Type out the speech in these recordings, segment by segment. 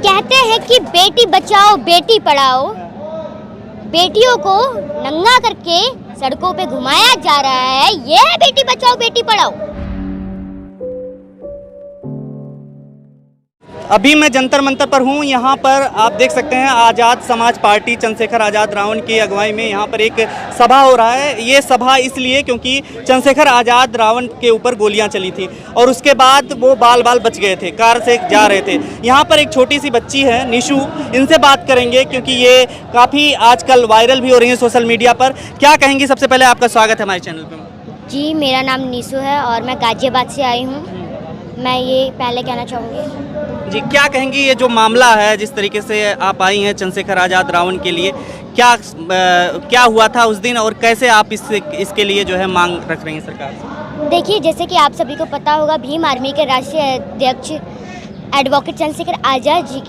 कहते हैं कि बेटी बचाओ बेटी पढ़ाओ, बेटियों को नंगा करके सड़कों पे घुमाया जा रहा है। ये है बेटी बचाओ बेटी पढ़ाओ। अभी मैं जंतर मंतर पर हूँ। यहाँ पर आप देख सकते हैं आज़ाद समाज पार्टी चंद्रशेखर आज़ाद रावण की अगुवाई में यहाँ पर एक सभा हो रहा है। ये सभा इसलिए क्योंकि चंद्रशेखर आज़ाद रावण के ऊपर गोलियाँ चली थी और उसके बाद वो बाल बच गए थे, कार से जा रहे थे। यहाँ पर एक छोटी सी बच्ची है निशु, इनसे बात करेंगे क्योंकि ये काफ़ी आजकल वायरल भी हो रही है सोशल मीडिया पर। क्या कहेंगी? सबसे पहले आपका स्वागत है हमारे चैनल पर। जी, मेरा नाम निशु है और मैं गाजियाबाद से आई हूँ। मैं ये पहले कहना चाहूँगी जी, क्या कहेंगी ये जो मामला है, जिस तरीके से आप आई हैं चंद्रशेखर आज़ाद रावण के लिए, क्या हुआ था उस दिन और कैसे आप इसके लिए जो है मांग रख रही हैं सरकार से? देखिए, जैसे कि आप सभी को पता होगा, भीम आर्मी के राष्ट्रीय अध्यक्ष एडवोकेट चंद्रशेखर आज़ाद जी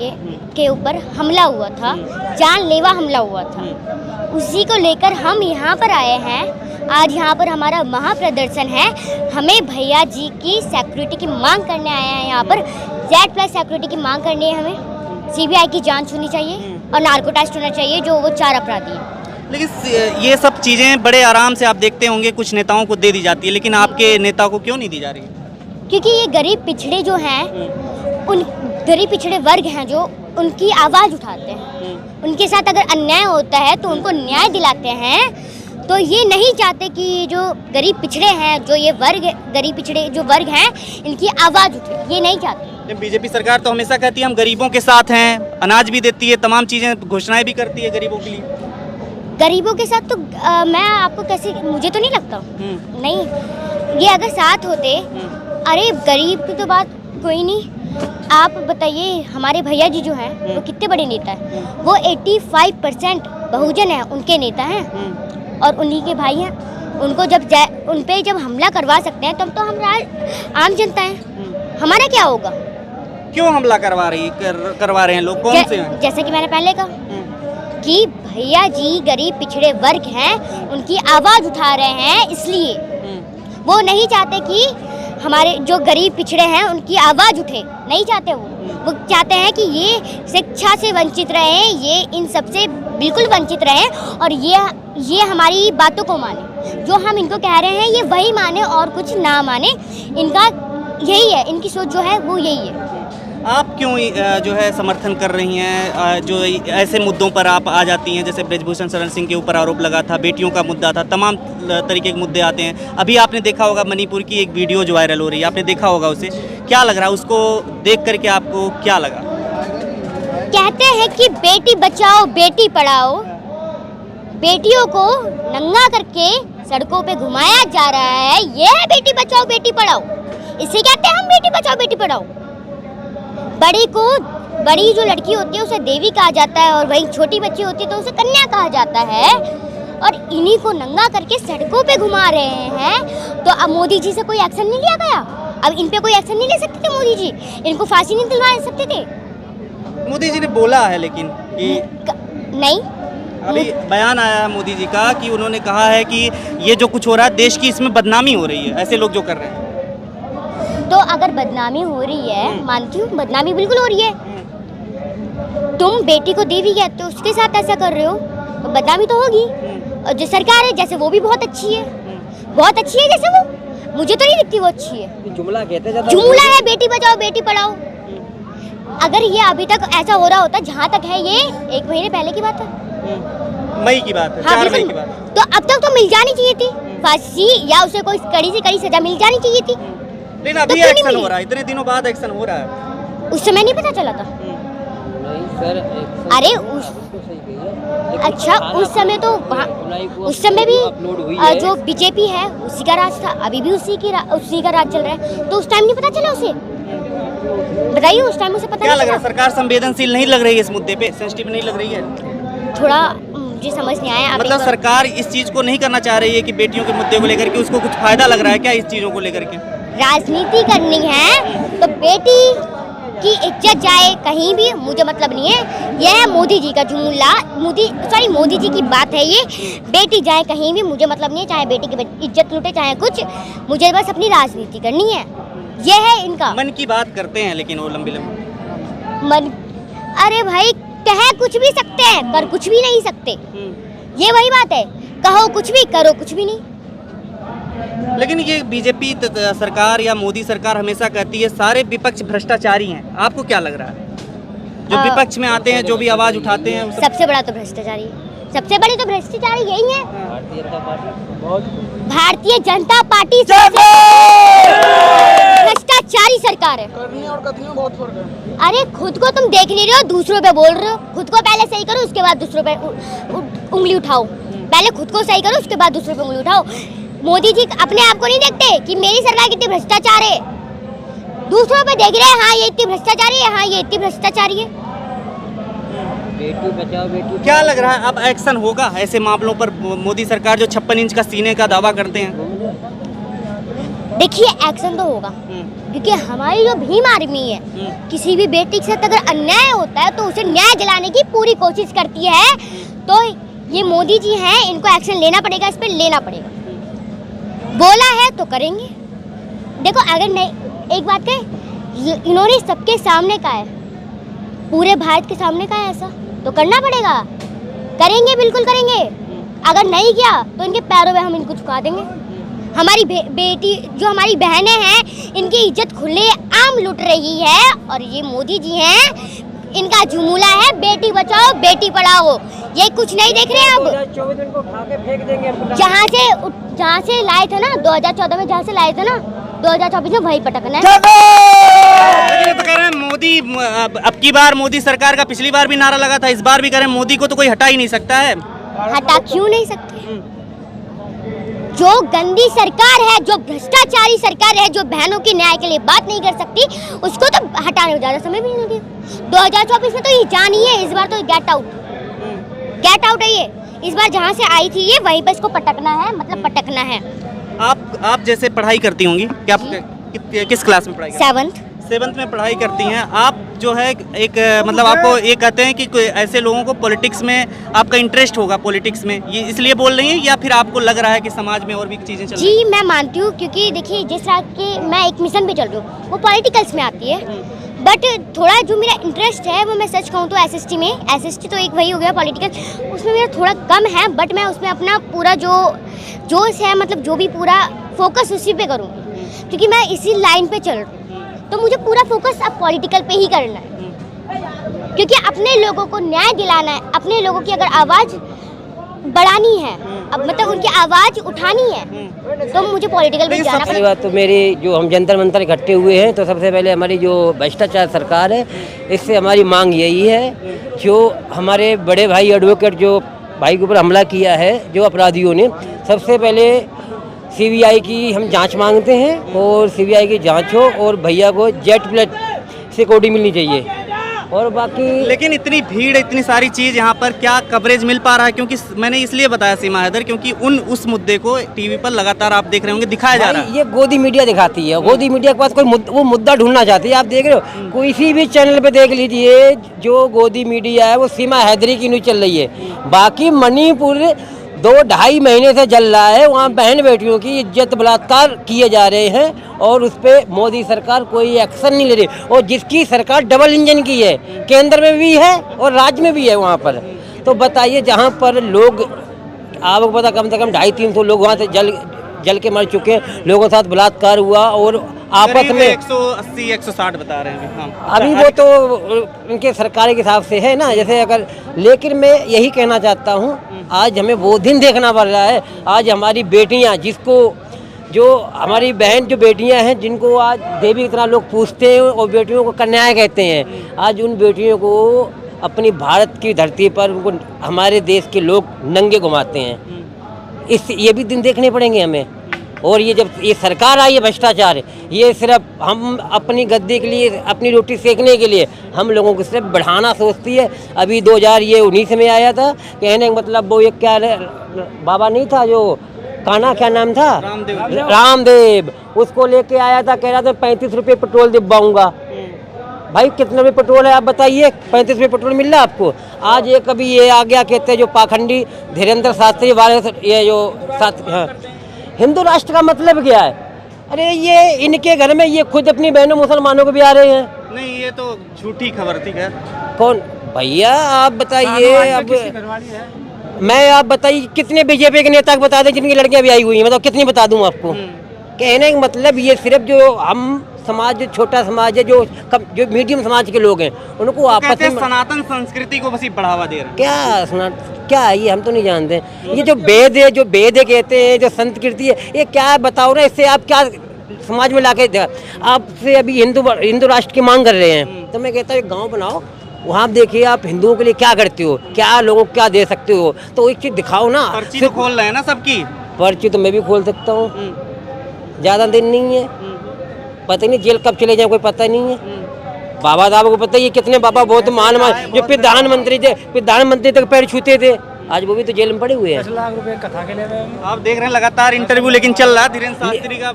के ऊपर हमला हुआ था, जानलेवा हमला हुआ था। उसी को लेकर हम यहाँ पर आए हैं। आज यहाँ पर हमारा महाप्रदर्शन है। हमें भैया जी की सिक्योरिटी की मांग करने आए हैं। यहाँ पर Z+ सिक्योरिटी की मांग करनी है। हमें CBI की जांच होनी चाहिए और नार्को टेस्ट होना चाहिए जो वो 4 अपराधी हैं। लेकिन ये सब चीज़ें बड़े आराम से आप देखते होंगे कुछ नेताओं को दे दी जाती है, लेकिन आपके नेता को क्यों नहीं दी जा रही? क्योंकि ये गरीब पिछड़े जो हैं, उन गरीब पिछड़े वर्ग हैं जो उनकी आवाज़ उठाते हैं। उनके साथ अगर अन्याय होता है तो उनको न्याय दिलाते हैं। तो ये नहीं चाहते कि जो गरीब पिछड़े हैं, जो ये वर्ग गरीब पिछड़े जो वर्ग हैं, इनकी आवाज़ उठे, ये नहीं चाहते। बीजेपी सरकार तो हमेशा कहती है हम गरीबों के साथ हैं, अनाज भी देती है, तमाम चीज़ें घोषणाएं भी करती है गरीबों के लिए। गरीबों के साथ तो मैं आपको कैसे, मुझे तो नहीं लगता। नहीं, ये अगर साथ होते, अरे गरीब की तो बात कोई नहीं। आप बताइए, हमारे भैया जी जो हैं वो कितने बड़े नेता हैं। वो 85% बहुजन है, उनके नेता हैं और उन्हीं के भाई हैं। उनको उन पे जब हमला करवा सकते हैं तब तो हम आम जनता हैं, हमारा क्या होगा? क्यों हमला करवा रहे हैं लोग? कौन से हैं? जैसे कि मैंने पहले कहा कि भैया जी गरीब पिछड़े वर्ग हैं, उनकी आवाज़ उठा रहे हैं, इसलिए वो नहीं चाहते कि हमारे जो गरीब पिछड़े हैं उनकी आवाज़ उठे। नहीं चाहते वो चाहते हैं कि ये शिक्षा से वंचित रहें, ये इन सब से बिल्कुल वंचित रहें और ये हमारी बातों को माने। जो हम इनको कह रहे हैं ये वही माने और कुछ ना माने। इनका यही है, इनकी सोच जो है वो यही है। आप क्यों जो है समर्थन कर रही हैं? जो ऐसे मुद्दों पर आप आ जाती हैं, जैसे ब्रजभूषण शरण सिंह के ऊपर आरोप लगा था, बेटियों का मुद्दा था, तमाम तरीके के मुद्दे आते हैं। अभी आपने देखा होगा मणिपुर की एक वीडियो जो वायरल हो रही है, आपने देखा होगा उसे, क्या लग रहा है? उसको देख करके आपको क्या लगा? कहते हैं कि बेटी बचाओ बेटी पढ़ाओ, बेटियों को नंगा करके सड़कों पे घुमाया जा रहा है। ये है बेटी बचाओ बेटी पढ़ाओ। इसे कहते हैं हम बेटी बचाओ बेटी पढ़ाओ। बड़ी जो लड़की होती है उसे देवी कहा जाता है और वही छोटी बच्ची होती है तो उसे कन्या कहा जाता है। और इन्हीं को नंगा करके सड़कों पे घुमा रहे हैं। तो अब मोदी जी से कोई एक्शन नहीं लिया गया? अब इन पे कोई एक्शन नहीं ले सकते थे मोदी जी? इनको फांसी नहीं दिलवा सकते थे? मोदी जी ने बोला है लेकिन कि नहीं, अभी बयान आया है मोदी जी का कि उन्होंने कहा है कि ये जो कुछ हो रहा है देश की इसमें बदनामी हो रही है, ऐसे लोग जो कर रहे हैं। तो अगर बदनामी हो रही है, मानती हूँ बदनामी बिल्कुल हो रही है। तुम बेटी को देवी कहते हो, उसके साथ ऐसा कर रहे हो तो बदनामी तो होगी। और जो सरकार है जैसे वो भी बहुत अच्छी है, बहुत अच्छी है। जैसे वो मुझे तो नहीं दिखती वो अच्छी है। जुमला कहते हैं, जुमला है बेटी बचाओ बेटी पढ़ाओ। अगर ये अभी तक ऐसा हो रहा होता, जहाँ तक है ये 1 महीने पहले की बात है, मई की बात है, 4 मई की बात है, तो अब तक तो मिल जानी चाहिए थी फांसी या उसे कोई कड़ी से कड़ी सजा मिल जानी चाहिए थी। लेकिन अभी तो एक्शन हो रहा है, इतने दिनों बाद एक्शन हो रहा है। उस समय नहीं पता चला था? नहीं सर, अरे अच्छा, उस समय तो उस समय भी जो बीजेपी है उसी का राज था, अभी भी उसी का राज चल रहा है। तो उस टाइम नहीं पता चला उसे? बताइए, उस टाइम उसे पता क्या लग रहा है? सरकार संवेदनशील नहीं लग रही है इस मुद्दे पे, सेंसिटिव नहीं लग रही है? थोड़ा मुझे समझ नहीं आया। मतलब सरकार इस चीज को नहीं करना चाह रही है कि बेटियों के मुद्दे को लेकर के उसको कुछ फायदा लग रहा है क्या इस चीजों को लेकर के? राजनीति करनी है तो बेटी की इज्जत जाए कहीं भी, मुझे मतलब नहीं है। यह है मोदी जी का जुमला, मोदी जी की बात है ये। बेटी जाए कहीं भी, मुझे मतलब नहीं है। चाहे बेटी की इज्जत लूटे चाहे कुछ, मुझे बस अपनी राजनीति करनी है। यह है इनका। मन की बात करते हैं लेकिन वो लंबी अरे भाई कह कुछ भी सकते हैं पर कुछ भी नहीं सकते, ये वही बात है, कहो कुछ भी करो कुछ भी नहीं। लेकिन ये बीजेपी सरकार या मोदी सरकार हमेशा कहती है सारे विपक्ष भ्रष्टाचारी हैं, आपको क्या लग रहा है? जो विपक्ष में आते हैं, जो भी आवाज उठाते हैं, सबसे बड़ा तो भ्रष्टाचारी है, सबसे बड़ी तो भ्रष्टाचारी यही है। भारतीय जनता पार्टी भ्रष्टाचारी सरकार है। अरे खुद को तुम देख नहीं रहे हो, दूसरों पे बोल रहे हो। खुद को पहले सही करो, उसके बाद दूसरों पे उंगली उठाओ। पहले खुद को सही करो, उसके बाद दूसरों पे उंगली उठाओ। मोदी जी अपने आप को नहीं देखते कि मेरी सरकार कितनी भ्रष्टाचार है, दूसरों पे देख रहे हैं, हाँ ये इतनी भ्रष्टाचारी है, हाँ ये इतनी भ्रष्टाचारी है। बेटी बचाओ बेटी। क्या लग रहा है अब एक्शन होगा ऐसे मामलों पर? मोदी सरकार जो 56 इंच का सीने का दावा करते हैं, देखिए एक्शन तो होगा, क्योंकि हमारी जो भीम आर्मी है किसी भी बेटी के साथ अगर अन्याय होता है तो उसे न्याय दिलाने की पूरी कोशिश करती है। तो ये मोदी जी हैं, इनको एक्शन लेना पड़ेगा, इस पर लेना पड़ेगा। बोला है तो करेंगे। देखो अगर नहीं, एक बात कहें, इन्होंने सबके सामने कहा है, पूरे भारत के सामने कहा है, ऐसा तो करना पड़ेगा, करेंगे, बिल्कुल करेंगे। अगर नहीं किया तो इनके पैरों में हम इनको झुका देंगे। हमारी बेटी जो हमारी बहनें हैं, इनकी इज्जत खुले आम लुट रही है, और ये मोदी जी हैं, इनका जुमूला है बेटी बचाओ बेटी पढ़ाओ। ये कुछ नहीं देख रहे हैं अब। 2024 में इनको उठा के फेंक देंगे। जहाँ से लाए थे ना 2014 में, जहाँ से लाए थे ना 2024 में वही पटकना है। लेकिन तो कह रहे हैं मोदी, अब की बार मोदी सरकार का पिछली बार भी नारा लगा था, इस बार भी कह रहे हैं मोदी को तो कोई हटा ही नहीं सकता है। हटा क्यों नहीं सकते? जो गंदी सरकार है, जो भ्रष्टाचारी सरकार है, जो बहनों के न्याय के लिए बात नहीं कर सकती, उसको तो हटाने में ज्यादा समय भी नहीं दिया। 2024 में तो ये जानी है, इस बार तो गेट आउट है ये। इस बार जहाँ से आई थी ये, वहीं पर इसको पटकना है, मतलब पटकना है। आप जैसे पढ़ाई करती होंगी, क्या आप किस क्लास में पढ़ाई करती हैं? 7th में पढ़ाई करती हैं आप। जो है एक मतलब आपको ये कहते हैं कि कोई ऐसे लोगों को पॉलिटिक्स में आपका इंटरेस्ट होगा, पॉलिटिक्स में, ये इसलिए बोल रही हैं या फिर आपको लग रहा है कि समाज में और भी चीज़ें चल रही हैं? जी मैं मानती हूँ, क्योंकि देखिए जिस तरह की मैं एक मिशन पे चल रही हूँ वो पॉलिटिकल्स में आती है, बट थोड़ा जो मेरा इंटरेस्ट है वो मैं सच कहूँ तो एसएसटी में, एसएसटी तो एक वही हो गया पॉलिटिकल, उसमें मेरा थोड़ा कम है, बट मैं उसमें अपना पूरा जो जोश है, मतलब जो भी पूरा फोकस उसी पे करूँगी, क्योंकि मैं इसी लाइन पे चल रही हूँ। तो मुझे पूरा फोकस अब पॉलिटिकल पे ही करना है, क्योंकि अपने लोगों को न्याय दिलाना है। अपने लोगों की अगर आवाज़ बढ़ानी है, अब मतलब उनकी आवाज़ उठानी है, तो मुझे पॉलिटिकल में जाना पहली बात तो मेरी जो हम जंतर मंतर इकट्ठे हुए हैं, तो सबसे पहले हमारी जो भ्रष्टाचार सरकार है, इससे हमारी मांग यही है, जो हमारे बड़े भाई एडवोकेट जो भाई के ऊपर हमला किया है जो अपराधियों ने, सबसे पहले सीबीआई की हम जांच मांगते हैं, और सीबीआई की जांच हो और भैया को जेट प्लेट सिक्योरिटी मिलनी चाहिए। और बाकी लेकिन इतनी भीड़, इतनी सारी चीज़ यहाँ पर क्या कवरेज मिल पा रहा है? क्योंकि मैंने इसलिए बताया सीमा हैदर, क्योंकि उस मुद्दे को टीवी पर लगातार आप देख रहे होंगे दिखाया जा रहा है। ये गोदी मीडिया दिखाती है, गोदी मीडिया के पास कोई वो मुद्दा ढूंढना चाहती है। आप देख रहे हो किसी भी चैनल पे देख लीजिए, जो गोदी मीडिया है वो सीमा हैदरी की न्यूज़ चल रही है। बाकी मणिपुर 2-2.5 महीने से जल रहा है, वहाँ बहन बेटियों की इज्जत बलात्कार किए जा रहे हैं, और उस पर मोदी सरकार कोई एक्शन नहीं ले रही। और जिसकी सरकार डबल इंजन की है, केंद्र में भी है और राज्य में भी है वहाँ पर, तो बताइए जहाँ पर लोग, आपको पता कम से कम 250-300 लोग वहाँ से जल के मर चुके हैं, लोगों के साथ बलात्कार हुआ, और आपस में 180-160 बता रहे हैं। हाँ। अभी वो तो उनके सरकारी के हिसाब से है ना, जैसे अगर, लेकिन मैं यही कहना चाहता हूँ, आज हमें वो दिन देखना पड़ रहा है। आज हमारी बेटियाँ, जिसको जो हमारी बहन जो बेटियाँ हैं, जिनको आज देवी की तरह लोग पूछते हैं और बेटियों को कन्याएं कहते हैं, आज उन बेटियों को अपनी भारत की धरती पर उनको हमारे देश के लोग नंगे घुमाते हैं। ये भी दिन देखने पड़ेंगे हमें। और ये जब ये सरकार आई है भ्रष्टाचार, ये सिर्फ हम अपनी गद्दी के लिए, अपनी रोटी सेकने के लिए हम लोगों को सिर्फ बढ़ाना सोचती है। अभी 2019 में आया था, कहने का मतलब वो एक क्या बाबा नहीं था जो काना, क्या नाम था, रामदेव, उसको लेके आया था, कह रहा था 35 रुपये पेट्रोल दिलवाऊंगा। भाई कितने रुपये पेट्रोल है आप बताइए? 35 रुपये पेट्रोल मिल रहा है आपको। आज ये कभी ये आ गया, कहते हैं जो पाखंडी धीरेन्द्र शास्त्री वाले, ये जो हाँ, हिंदू राष्ट्र का मतलब क्या है? अरे ये इनके घर में ये खुद अपनी बहनों मुसलमानों को भी आ रहे हैं, नहीं, ये तो झूठी खबर थी। खैर, कौन भैया आप बताइए। अब मैं आप बताइए कितने बीजेपी के नेता को बता दें जिनकी लड़कियां भी आई हुई हैं, मतलब कितनी बता दूं आपको। कहने का मतलब ये सिर्फ जो हम समाज, जो छोटा समाज है, जो मीडियम समाज के लोग हैं, उनको आपस कहते में हैं सनातन संस्कृति को बस ही बढ़ावा दे रहे हैं। क्या सुना, क्या है ये, हम तो नहीं जानते। ये जो वेद है, जो वेद कहते हैं, जो संस्कृति है, ये क्या है बताओ ना। इससे आप क्या समाज में लाके आपसे अभी हिंदू राष्ट्र की मांग कर रहे हैं, तो मैं कहता हूँ एक गाँव बनाओ, वहाँ आप देखिए आप हिंदुओं के लिए क्या करते हो, क्या लोगों को क्या दे सकते हो, तो एक चीज़ दिखाओ ना। पर्ची तो खोल रहे हैं ना सबकी। पर्ची तो मैं भी खोल सकता हूँ, ज़्यादा दिन नहीं है, पता नहीं जेल कब चले जाए कोई पता नहीं है। बाबा साहब को पता ही है कितने बाबा बहुत मान जो प्रधानमंत्री थे, प्रधानमंत्री तक पैर छूते थे, आज वो भी तो जेल में पड़े हुए हैं। 10 लाख रुपए कथा के ले रहे हैं। आप देख रहे हैं लगातार इंटरव्यू लेकिन चल रहा है धीरेन्द्र शास्त्री का।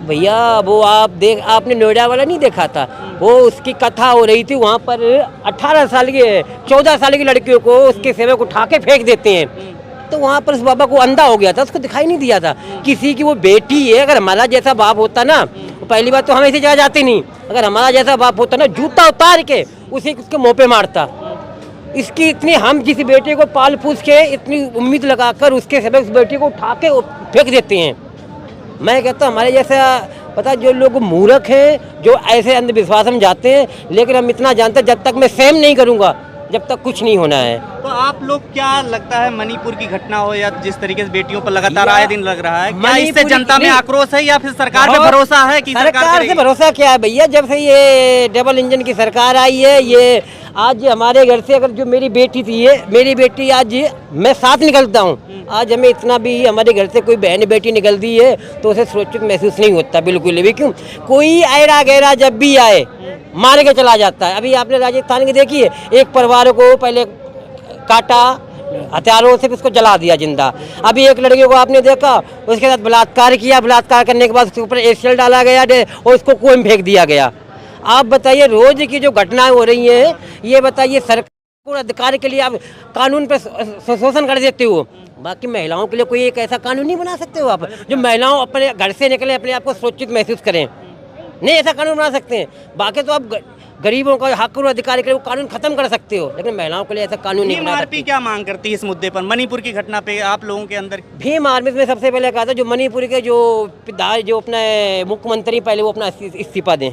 भैया वो आपने नोएडा वाला नहीं देखा था, वो उसकी कथा हो रही थी वहाँ पर। 18 साल की 14 साल की लड़कियों को उसके सेवक उठा के फेंक देते हैं, तो वहाँ पर उस बाबा को अंधा हो गया था, उसको दिखाई नहीं दिया था किसी की वो बेटी है। अगर हमारा जैसा बाप होता ना, पहली बात तो हम ऐसी जगह जाते नहीं, अगर हमारा जैसा बाप होता ना, जूता उतार के उसके मुँह पे मारता। इसकी इतनी, हम जिस बेटे को पाल पूछ के इतनी उम्मीद लगाकर उसके सेवक उस बेटी को उठा के फेंक देते हैं। मैं कहता हूँ हमारे जैसा पता, जो लोग मूर्ख हैं, जो ऐसे अंधविश्वास में जाते हैं, लेकिन हम इतना जानते हैं जब तक मैं सहन नहीं करूँगा जब तक कुछ नहीं होना है। तो आप लोग क्या लगता है, मणिपुर की घटना हो या जिस तरीके से बेटियों पर लगातार आए दिन लग रहा है, क्या इससे जनता में आक्रोश है या फिर सरकार पे भरोसा है कि सरकार से भरोसा क्या है भैया? जब से ये डबल इंजन की सरकार आई है, ये आज हमारे घर से अगर जो मेरी बेटी थी, ये मेरी बेटी आज मैं साथ निकलता हूँ, आज हमें इतना भी हमारे घर से कोई बहन बेटी निकलती है तो उसे सुरक्षित महसूस नहीं होता बिल्कुल भी। क्यों? कोई ऐरा गैरा जब भी आए मार के चला जाता है। अभी आपने राजस्थान की देखी है, एक परिवार को पहले काटा हथियारों से, उसको जला दिया जिंदा। अभी एक लड़की को आपने देखा, उसके साथ बलात्कार किया, बलात्कार करने के बाद उसके ऊपर एसिड डाला गया और उसको कुएं में फेंक दिया गया। आप बताइए रोज की जो घटनाएं हो रही हैं, ये बताइए सरकार को अधिकार के लिए आप कानून पर शोषण कर देते हो, बाकी महिलाओं के लिए कोई एक ऐसा कानून नहीं बना सकते हो आप जो महिलाओं अपने घर से निकले अपने आप को सुरक्षित महसूस करें। नहीं ऐसा कानून बना सकते हैं। बाकी तो आप गरीबों का हक और अधिकार के लिए कानून खत्म कर सकते हो, लेकिन महिलाओं के लिए ऐसा कानून नहीं बना सकते। क्या मांग करती है इस मुद्दे पर, मणिपुर की घटना पे आप लोगों के अंदर? भीम आर्मी में सबसे पहले कहा था जो मणिपुर के जो अपने मुख्यमंत्री पहले वो अपना इस्तीफा दें,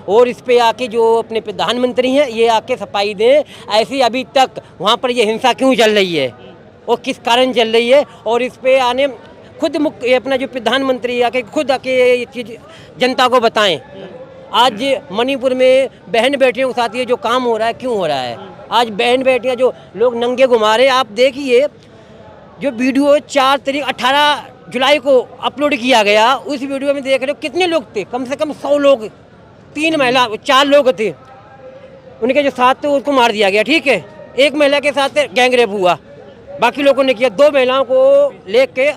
और इस पे आके जो अपने प्रधानमंत्री हैं ये आके सफाई दें। ऐसी अभी तक वहाँ पर ये हिंसा क्यों चल रही है और किस कारण चल रही है, और इस पे आने खुद अपना जो प्रधानमंत्री आके खुद आके ये चीज़ जनता को बताएं। आज मणिपुर में बहन बेटियों के साथ ये जो काम हो रहा है क्यों हो रहा है? आज बहन बेटियां जो लोग नंगे घुमा रहे हैं, आप देखिए जो वीडियो 18 जुलाई को अपलोड किया गया, उस वीडियो में देख रहे हो कितने लोग थे, कम से कम 100 लोग, 3 महिला 4 लोग थे, उनके जो साथ थे उसको मार दिया गया। ठीक है, एक महिला के साथ गैंग रेप हुआ, बाकी लोगों ने किया। 2 महिलाओं को लेके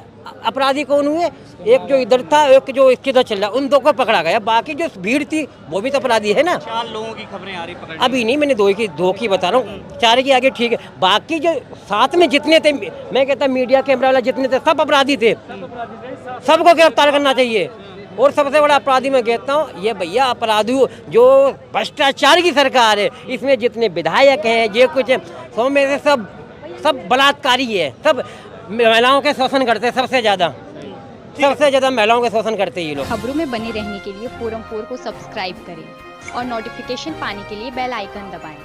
अपराधी कौन हुए, एक जो इधर था एक जो इसके इधर चल रहा, उन 2 को पकड़ा गया। बाकी जो भीड़ थी वो भी तो अपराधी है ना। 4 लोगों की खबरें आ रही पकड़ अभी नहीं, मैंने 2 की बता रहा हूँ, 4 की आगे ठीक है। बाकी जो साथ में जितने थे, मैं कहता मीडिया कैमरा वाला जितने थे सब अपराधी थे, सबको गिरफ्तार करना चाहिए। और सबसे बड़ा अपराधी मैं कहता हूँ ये भैया अपराधी जो भ्रष्टाचार की सरकार है, इसमें जितने विधायक हैं ये कुछ सौ में से सब बलात्कारी है, सब महिलाओं के शोषण करते हैं। सबसे ज़्यादा महिलाओं के शोषण करते हैं ये लोग। खबरों में बने रहने के लिए फोरम 4 को सब्सक्राइब करें और नोटिफिकेशन पाने के लिए बेल आइकन दबाएं।